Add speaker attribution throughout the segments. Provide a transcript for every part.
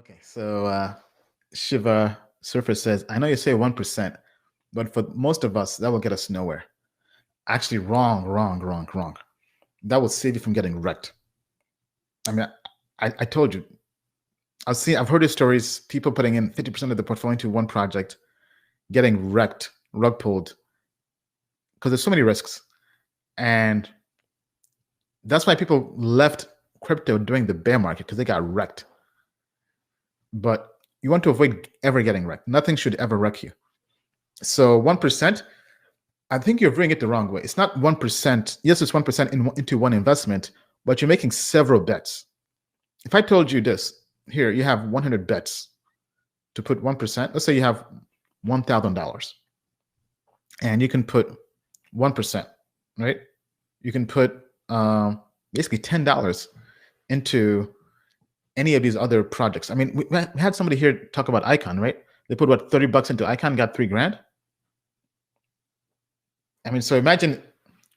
Speaker 1: Okay, so Shiva Surfer says, I know you say 1%, but for most of us, that will get us nowhere. Actually, wrong, wrong, wrong, wrong. That will save you from getting wrecked. I mean, I told you, I've heard of stories, people putting in 50% of the portfolio into one project, getting wrecked, rug pulled, because there's so many risks. And that's why people left crypto during the bear market, because they got wrecked. But you want to avoid ever getting wrecked. Nothing should ever wreck you. So 1%, I think you're viewing it the wrong way. It's not 1%. Yes, it's 1% into one investment, but you're making several bets. If I told you this, here, you have 100 bets to put 1%. Let's say you have $1,000 and you can put 1%, right? You can put basically $10 into any of these other projects. I mean, we had somebody here talk about Icon, right? They put what, $30 into Icon, got $3,000. I mean, so imagine,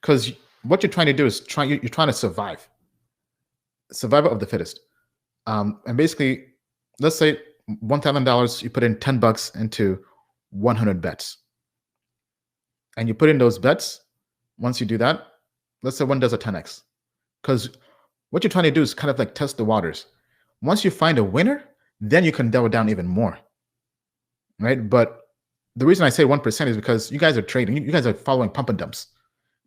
Speaker 1: because what you're trying to do is you're trying to survive, survival of the fittest. And basically, let's say $1,000, you put in $10 into 100 bets, and you put in those bets. Once you do that, let's say one does a 10x, because what you're trying to do is kind of like test the waters. Once you find a winner, then you can double down even more, right? But the reason I say 1% is because you guys are trading. You guys are following pump and dumps.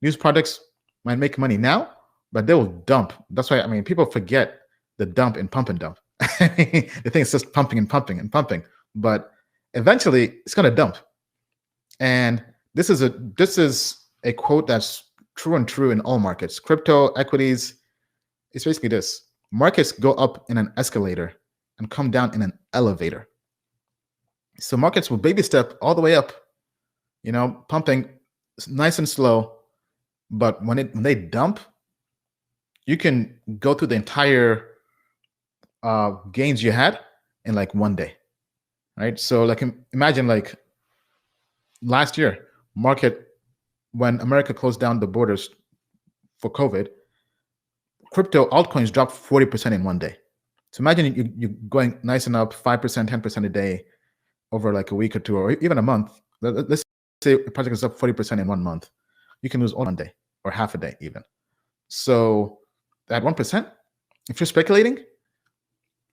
Speaker 1: These products might make money now, but they will dump. That's why, I mean, people forget the dump and pump and dump. They think it's just pumping and pumping and pumping, but eventually it's going to dump. And this is a quote that's true and true in all markets. Crypto, equities, it's basically this. Markets go up in an escalator and come down in an elevator. So markets will baby step all the way up, pumping nice and slow. But when they dump, you can go through the entire gains you had in like one day, right? So like imagine like last year, market, when America closed down the borders for COVID, crypto altcoins dropped 40% in one day. So imagine you're going nice and up 5%, 10% a day over like a week or two, or even a month. Let's say a project is up 40% in 1 month. You can lose all one day or half a day even. So at 1%, if you're speculating,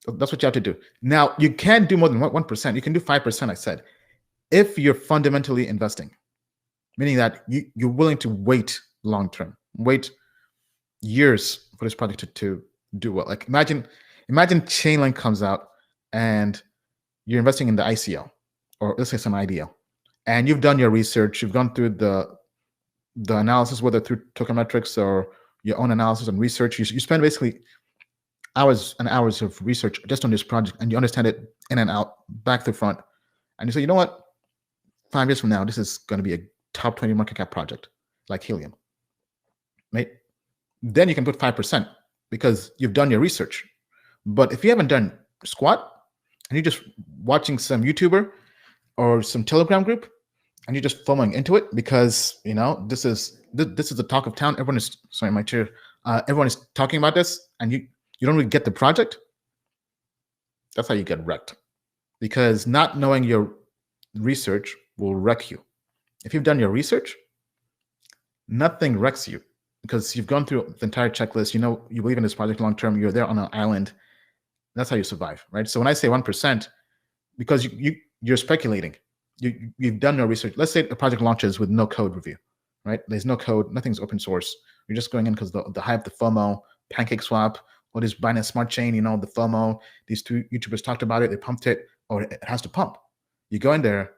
Speaker 1: that's what you have to do. Now, you can do more than 1%. You can do 5%, I said, if you're fundamentally investing, meaning that you're willing to wait long-term, wait years for this project to do well. Like imagine Chainlink comes out and you're investing in the ICO, or let's say some IDO, and you've done your research, you've gone through the analysis, whether through Token Metrics or your own analysis and research. You spend basically hours and hours of research just on this project, and you understand it in and out, back to front, and you say, you know what, 5 years from now, this is going to be a top 20 market cap project like Helium, right? Then you can put 5% because you've done your research. But if you haven't done squat and you're just watching some YouTuber or some Telegram group and you're just following into it because this is the talk of town, everyone is, sorry, my chair, everyone is talking about this, and you don't really get the project, that's how you get wrecked. Because not knowing your research will wreck you. If you've done your research, nothing wrecks you because you've gone through the entire checklist. You believe in this project long term. You're there on an island. That's how you survive, right? So when I say 1%, because you're speculating, you've done no research. Let's say a project launches with no code review, right? There's no code, nothing's open source. You're just going in because the hype, the FOMO, PancakeSwap, or this Binance Smart Chain, the FOMO. These two YouTubers talked about it. They pumped it, or it has to pump. You go in there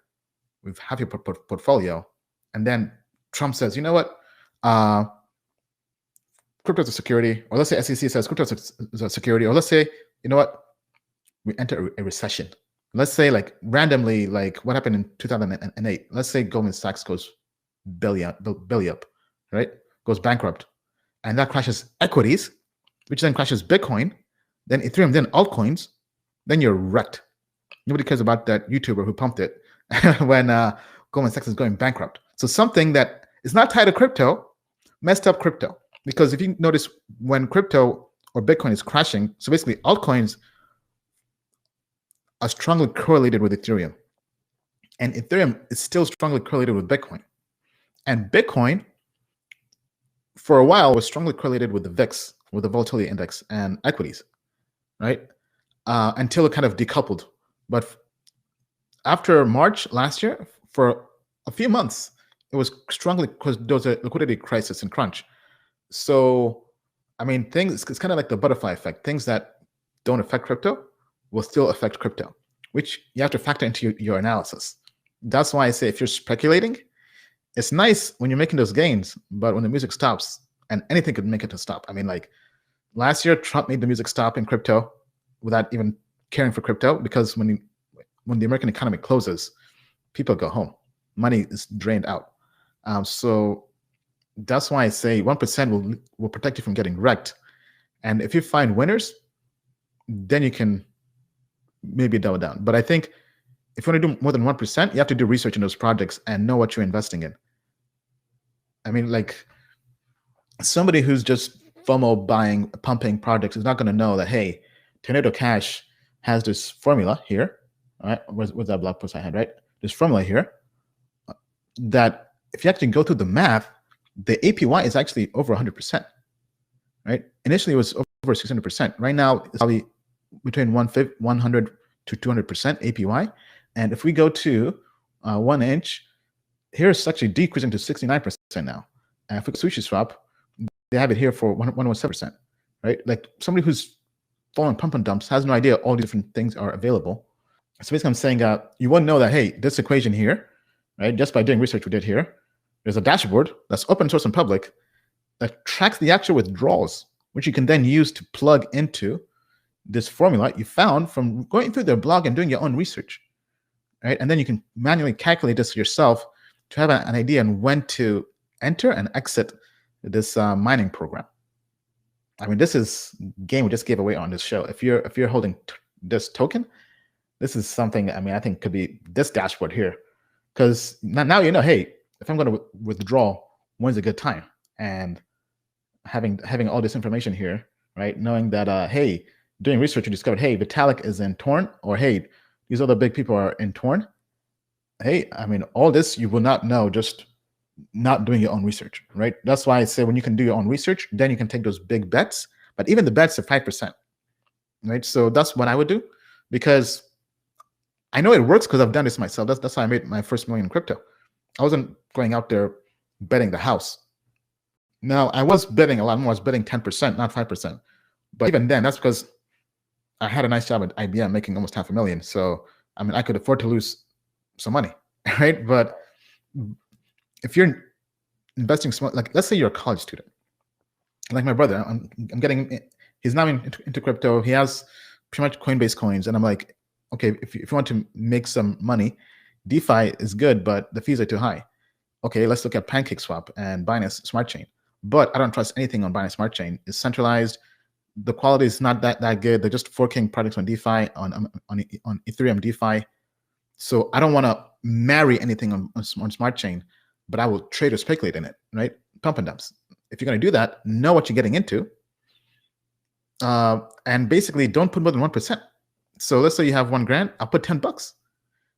Speaker 1: with half your portfolio, and then Trump says, you know what? Crypto is a security, or let's say SEC says crypto is a security, or let's say, you know what? We enter a recession. Let's say like randomly, like what happened in 2008. Let's say Goldman Sachs goes belly up, right? Goes bankrupt, and that crashes equities, which then crashes Bitcoin, then Ethereum, then altcoins. Then you're wrecked. Nobody cares about that YouTuber who pumped it when Goldman Sachs is going bankrupt. So something that is not tied to crypto messed up crypto. Because if you notice, when crypto or Bitcoin is crashing, so basically altcoins are strongly correlated with Ethereum. And Ethereum is still strongly correlated with Bitcoin. And Bitcoin, for a while, was strongly correlated with the VIX, with the volatility index and equities, right? Until it kind of decoupled. But after March last year, for a few months, it was strongly, because there was a liquidity crisis and crunch. So, I mean, it's kind of like the butterfly effect. Things that don't affect crypto will still affect crypto, which you have to factor into your analysis. That's why I say if you're speculating, it's nice when you're making those gains, but when the music stops, and anything could make it to stop. I mean, like last year, Trump made the music stop in crypto without even caring for crypto, because when the American economy closes, people go home. Money is drained out. So that's why I say 1% will protect you from getting wrecked. And if you find winners, then you can maybe double down. But I think if you want to do more than 1%, you have to do research in those projects and know what you're investing in. I mean, like somebody who's just FOMO buying, pumping projects is not going to know that, hey, Tornado Cash has this formula here. All right, where's that blog post I had, right? This formula here that if you actually go through the math, the APY is actually over 100%, right? Initially, it was over 600%. Right now, it's probably between 100 to 200% APY. And if we go to 1 inch, here it's actually decreasing to 69% now. And if we sushi swap, they have it here for 107%, right? Like somebody who's following pump and dumps has no idea all these different things are available. So basically I'm saying you wouldn't know that, hey, this equation here, right? Just by doing research we did here, there's a dashboard that's open source and public that tracks the actual withdrawals, which you can then use to plug into this formula you found from going through their blog and doing your own research, right? And then you can manually calculate this yourself to have an idea on when to enter and exit this mining program. I mean, this is game we just gave away on this show. If you're holding this token, this is something, I mean, I think could be this dashboard here. Because now you know, hey, if I'm going to withdraw, when's a good time? And having all this information here, right? Knowing that, hey, doing research, you discovered, hey, Vitalik is in Torn, or hey, these other big people are in Torn. Hey, I mean, all this you will not know just not doing your own research, right? That's why I say when you can do your own research, then you can take those big bets. But even the bets are 5%, right? So that's what I would do, because I know it works because I've done this myself. That's how I made my first million in crypto. I wasn't going out there betting the house. Now, I was betting a lot more. I was betting 10%, not 5%. But even then, that's because I had a nice job at IBM making almost $500,000. So, I mean, I could afford to lose some money, right? But if you're investing small, like let's say you're a college student, like my brother, I'm getting, he's now into crypto. He has pretty much Coinbase coins. And I'm like, okay, if you want to make some money, DeFi is good, but the fees are too high. Okay, let's look at PancakeSwap and Binance Smart Chain. But I don't trust anything on Binance Smart Chain. It's centralized. The quality is not that good. They're just forking products on DeFi, on Ethereum DeFi. So I don't want to marry anything on Smart Chain, but I will trade or speculate in it, right? Pump and dumps. If you're going to do that, know what you're getting into. And basically don't put more than 1%. So let's say you have $1,000, I'll put $10,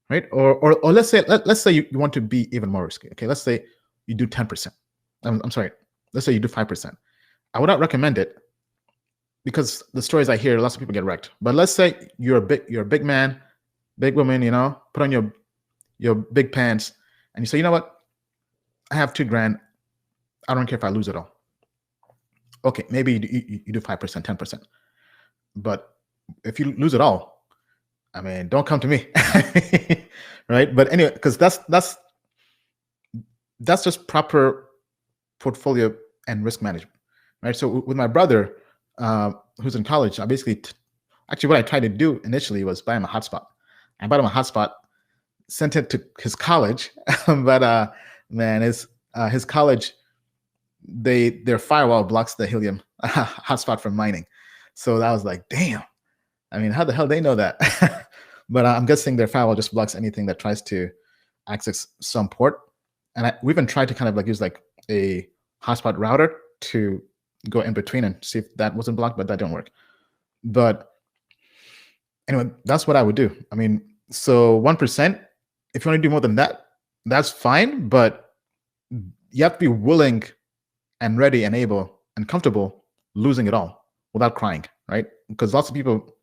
Speaker 1: right? Or let's say you want to be even more risky. Okay, let's say you do 10%. I'm sorry. Let's say you do 5%. I would not recommend it because the stories I hear, lots of people get wrecked. But let's say you're a big man, big woman, you know, put on your big pants, and you say, you know what? I have $2,000. I don't care if I lose it all. Okay, maybe you do 5%, 10%. But if you lose it all, I mean, don't come to me, right? But anyway, because that's just proper portfolio and risk management, right? So with my brother, who's in college, I basically, actually what I tried to do initially was buy him a hotspot. I bought him a hotspot, sent it to his college, but man, his college, their firewall blocks the helium hotspot from mining. So that was like, damn. I mean, how the hell they know that? But I'm guessing their firewall just blocks anything that tries to access some port. And we even tried to kind of like use like a hotspot router to go in between and see if that wasn't blocked, but that didn't work. But Anyway, that's what I would do. I mean, so 1%, if you want to do more than that, that's fine, but you have to be willing and ready and able and comfortable losing it all without crying, right? Because lots of people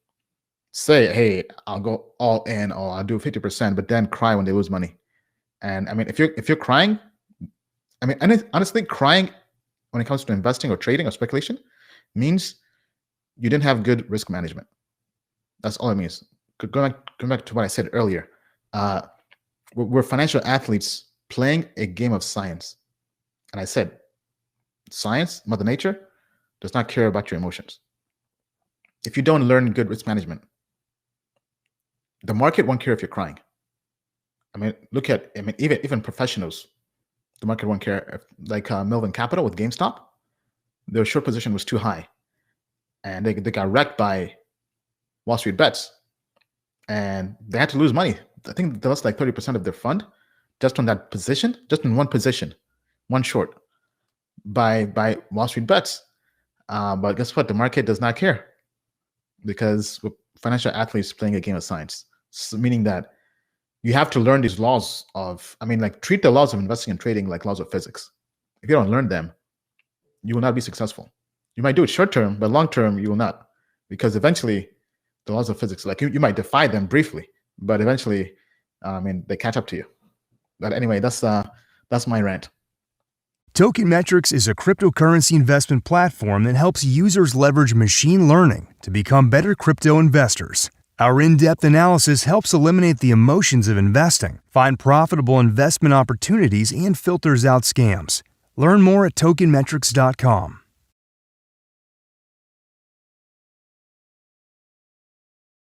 Speaker 1: say, hey, I'll go all in or I'll do 50%, but then cry when they lose money. And I mean, if you're crying, I mean, and honestly, crying when it comes to investing or trading or speculation means you didn't have good risk management. That's all it means. Going back to what I said earlier, we're financial athletes playing a game of science. And I said, science, Mother Nature, does not care about your emotions. If you don't learn good risk management, the market won't care if you're crying. I mean, even professionals, the market won't care. If, like Melvin Capital with GameStop, their short position was too high, and they got wrecked by Wall Street bets, and they had to lose money. I think they lost like 30% of their fund just on that position, just in one position, one short, by Wall Street bets. But guess what? The market does not care because we're financial athletes playing a game of science, so meaning that you have to learn these laws of, I mean, like treat the laws of investing and trading like laws of physics. If you don't learn them, you will not be successful. You might do it short term, but long term, you will not, because eventually the laws of physics, like you might defy them briefly, but eventually, I mean, they catch up to you. But anyway, that's my rant.
Speaker 2: Token Metrics is a cryptocurrency investment platform that helps users leverage machine learning to become better crypto investors. Our in-depth analysis helps eliminate the emotions of investing, find profitable investment opportunities, and filters out scams. Learn more at tokenmetrics.com.